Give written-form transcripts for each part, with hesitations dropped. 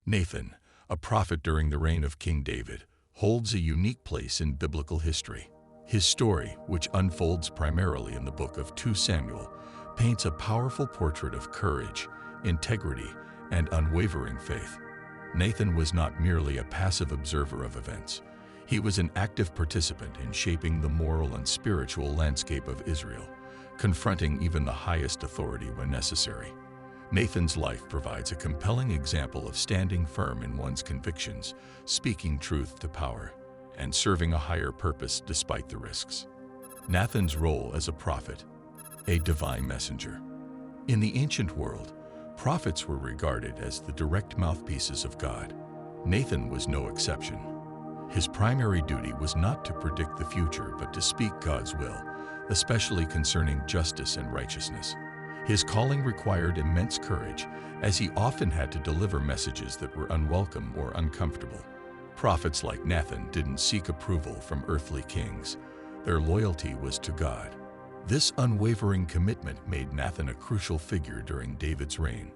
Nathan, a prophet during the reign of King David, holds a unique place in biblical history. His story, which unfolds primarily in the book of 2 Samuel, paints a powerful portrait of courage, integrity, and unwavering faith. Nathan was not merely a passive observer of events. He was an active participant in shaping the moral and spiritual landscape of Israel, confronting even the highest authority when necessary. Nathan's life provides a compelling example of standing firm in one's convictions, speaking truth to power, and serving a higher purpose despite the risks. Nathan's role as a prophet, a divine messenger. In the ancient world, prophets were regarded as the direct mouthpieces of God. Nathan was no exception. His primary duty was not to predict the future, but to speak God's will, especially concerning justice and righteousness. His calling required immense courage, as he often had to deliver messages that were unwelcome or uncomfortable. Prophets like Nathan didn't seek approval from earthly kings. Their loyalty was to God. This unwavering commitment made Nathan a crucial figure during David's reign,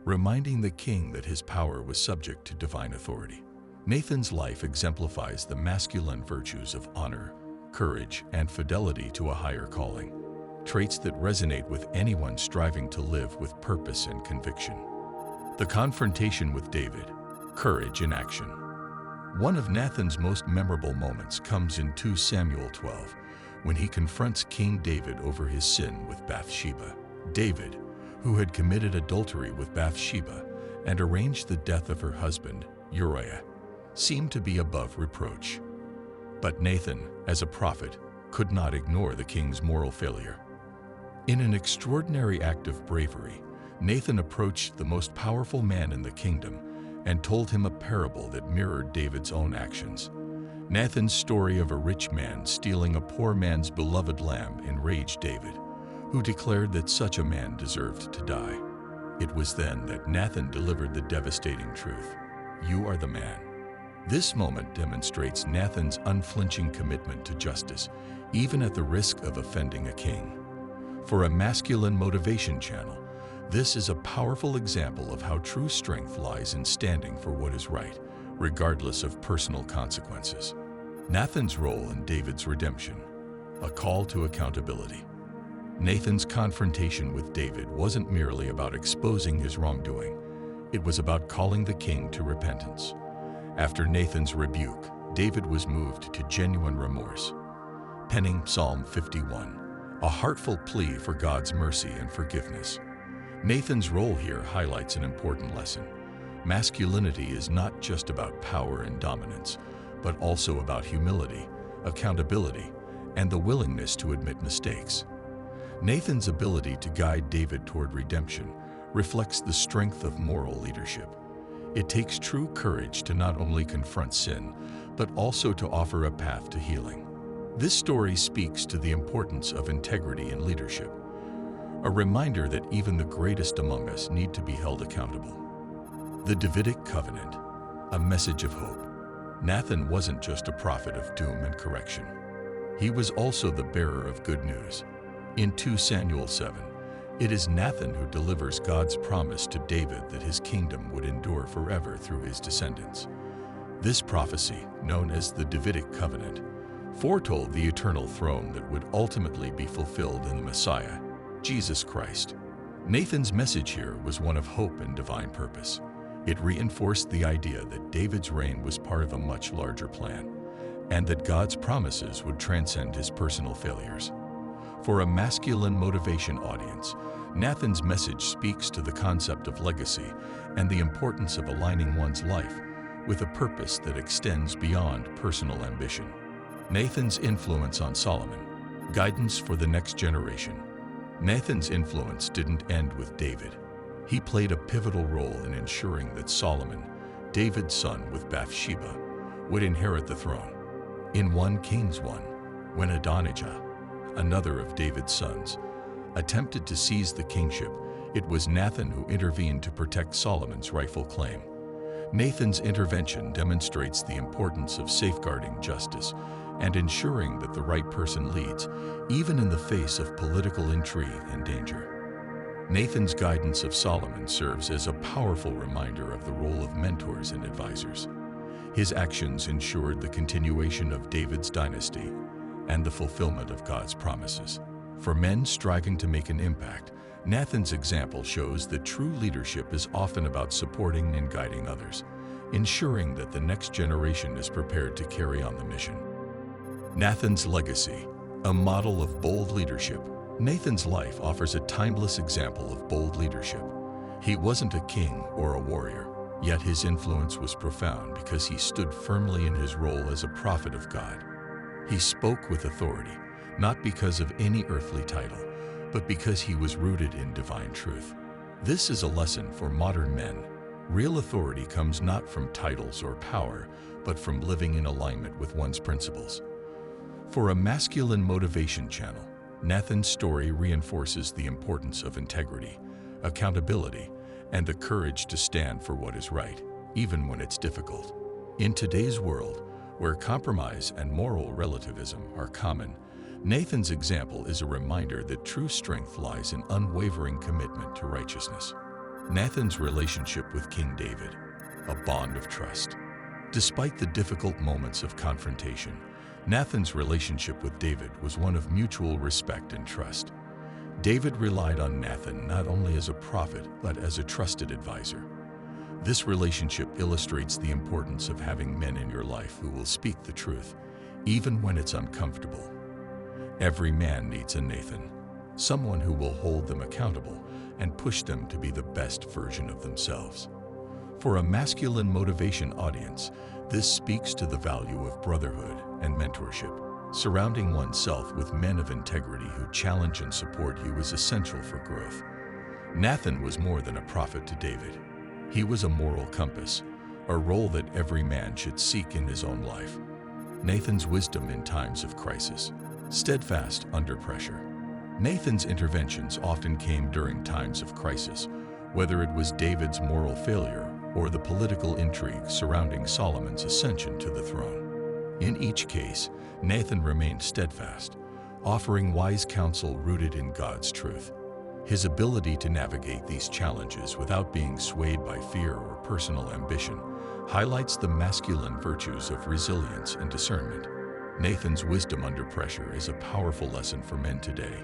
reminding the king that his power was subject to divine authority. Nathan's life exemplifies the masculine virtues of honor, courage, and fidelity to a higher calling, traits that resonate with anyone striving to live with purpose and conviction. The confrontation with David, courage in action. One of Nathan's most memorable moments comes in 2 Samuel 12, when he confronts King David over his sin with Bathsheba. David, who had committed adultery with Bathsheba and arranged the death of her husband, Uriah, seemed to be above reproach. But Nathan, as a prophet, could not ignore the king's moral failure. In an extraordinary act of bravery, Nathan approached the most powerful man in the kingdom and told him a parable that mirrored David's own actions. Nathan's story of a rich man stealing a poor man's beloved lamb enraged David, who declared that such a man deserved to die. It was then that Nathan delivered the devastating truth: "You are the man." This moment demonstrates Nathan's unflinching commitment to justice, even at the risk of offending a king. For a masculine motivation channel, this is a powerful example of how true strength lies in standing for what is right, regardless of personal consequences. Nathan's role in David's redemption, a call to accountability. Nathan's confrontation with David wasn't merely about exposing his wrongdoing. It was about calling the king to repentance. After Nathan's rebuke, David was moved to genuine remorse, penning Psalm 51, a heartfelt plea for God's mercy and forgiveness. Nathan's role here highlights an important lesson. Masculinity is not just about power and dominance, but also about humility, accountability, and the willingness to admit mistakes. Nathan's ability to guide David toward redemption reflects the strength of moral leadership. It takes true courage to not only confront sin, but also to offer a path to healing. This story speaks to the importance of integrity in leadership, a reminder that even the greatest among us need to be held accountable. The Davidic covenant, a message of hope. Nathan wasn't just a prophet of doom and correction. He was also the bearer of good news. In 2 Samuel 7, it is Nathan who delivers God's promise to David that his kingdom would endure forever through his descendants. This prophecy, known as the Davidic covenant, foretold the eternal throne that would ultimately be fulfilled in the Messiah, Jesus Christ. Nathan's message here was one of hope and divine purpose. It reinforced the idea that David's reign was part of a much larger plan, and that God's promises would transcend his personal failures. For a masculine motivation audience, Nathan's message speaks to the concept of legacy and the importance of aligning one's life with a purpose that extends beyond personal ambition. Nathan's influence on Solomon, guidance for the next generation. Nathan's influence didn't end with David. He played a pivotal role in ensuring that Solomon, David's son with Bathsheba, would inherit the throne. In 1 Kings 1, when Adonijah, another of David's sons, attempted to seize the kingship, it was Nathan who intervened to protect Solomon's rightful claim. Nathan's intervention demonstrates the importance of safeguarding justice and ensuring that the right person leads, even in the face of political intrigue and danger. Nathan's guidance of Solomon serves as a powerful reminder of the role of mentors and advisors. His actions ensured the continuation of David's dynasty and the fulfillment of God's promises. For men striving to make an impact, Nathan's example shows that true leadership is often about supporting and guiding others, ensuring that the next generation is prepared to carry on the mission. Nathan's legacy, a model of bold leadership. Nathan's life offers a timeless example of bold leadership. He wasn't a king or a warrior, yet his influence was profound because he stood firmly in his role as a prophet of God. He spoke with authority, not because of any earthly title, but because he was rooted in divine truth. This is a lesson for modern men. Real authority comes not from titles or power, but from living in alignment with one's principles. For a masculine motivation channel, Nathan's story reinforces the importance of integrity, accountability, and the courage to stand for what is right, even when it's difficult. In today's world, where compromise and moral relativism are common, Nathan's example is a reminder that true strength lies in unwavering commitment to righteousness. Nathan's relationship with King David, a bond of trust. Despite the difficult moments of confrontation, Nathan's relationship with David was one of mutual respect and trust. David relied on Nathan not only as a prophet, but as a trusted advisor. This relationship illustrates the importance of having men in your life who will speak the truth, even when it's uncomfortable. Every man needs a Nathan, someone who will hold them accountable and push them to be the best version of themselves. For a masculine motivation audience, this speaks to the value of brotherhood and mentorship. Surrounding oneself with men of integrity who challenge and support you is essential for growth. Nathan was more than a prophet to David. He was a moral compass, a role that every man should seek in his own life. Nathan's wisdom in times of crisis. Steadfast under pressure. Nathan's interventions often came during times of crisis, whether it was David's moral failure or the political intrigue surrounding Solomon's ascension to the throne. In each case, Nathan remained steadfast, offering wise counsel rooted in God's truth. His ability to navigate these challenges without being swayed by fear or personal ambition highlights the masculine virtues of resilience and discernment. Nathan's wisdom under pressure is a powerful lesson for men today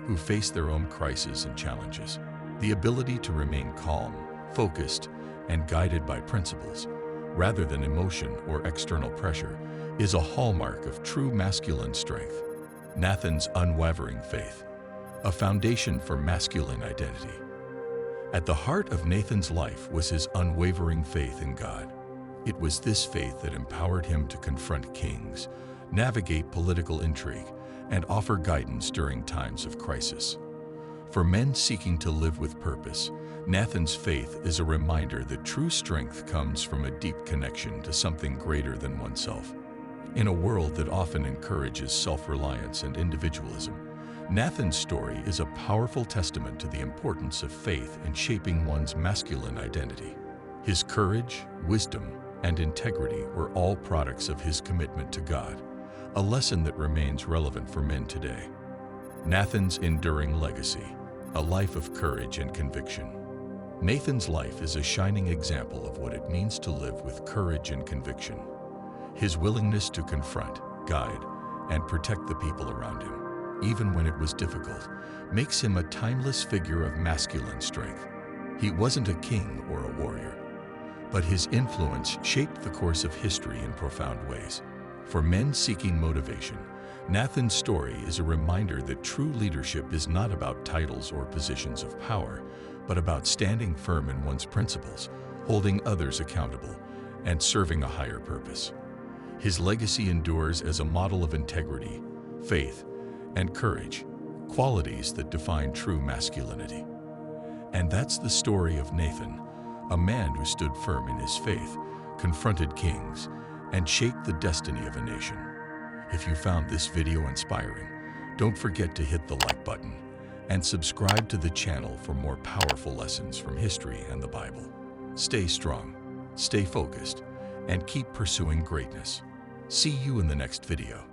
who face their own crises and challenges. The ability to remain calm, focused, and guided by principles, rather than emotion or external pressure, is a hallmark of true masculine strength. Nathan's unwavering faith, a foundation for masculine identity. At the heart of Nathan's life was his unwavering faith in God. It was this faith that empowered him to confront kings, navigate political intrigue, and offer guidance during times of crisis. For men seeking to live with purpose, Nathan's faith is a reminder that true strength comes from a deep connection to something greater than oneself. In a world that often encourages self-reliance and individualism, Nathan's story is a powerful testament to the importance of faith in shaping one's masculine identity. His courage, wisdom, and integrity were all products of his commitment to God, a lesson that remains relevant for men today. Nathan's enduring legacy, a life of courage and conviction. Nathan's life is a shining example of what it means to live with courage and conviction. His willingness to confront, guide, and protect the people around him, even when it was difficult, makes him a timeless figure of masculine strength. He wasn't a king or a warrior, but his influence shaped the course of history in profound ways. For men seeking motivation, Nathan's story is a reminder that true leadership is not about titles or positions of power, but about standing firm in one's principles, holding others accountable, and serving a higher purpose. His legacy endures as a model of integrity, faith, and courage, qualities that define true masculinity. And that's the story of Nathan, a man who stood firm in his faith, confronted kings, and shaped the destiny of a nation. If you found this video inspiring, don't forget to hit the like button and subscribe to the channel for more powerful lessons from history and the Bible. Stay strong, stay focused, and keep pursuing greatness. See you in the next video.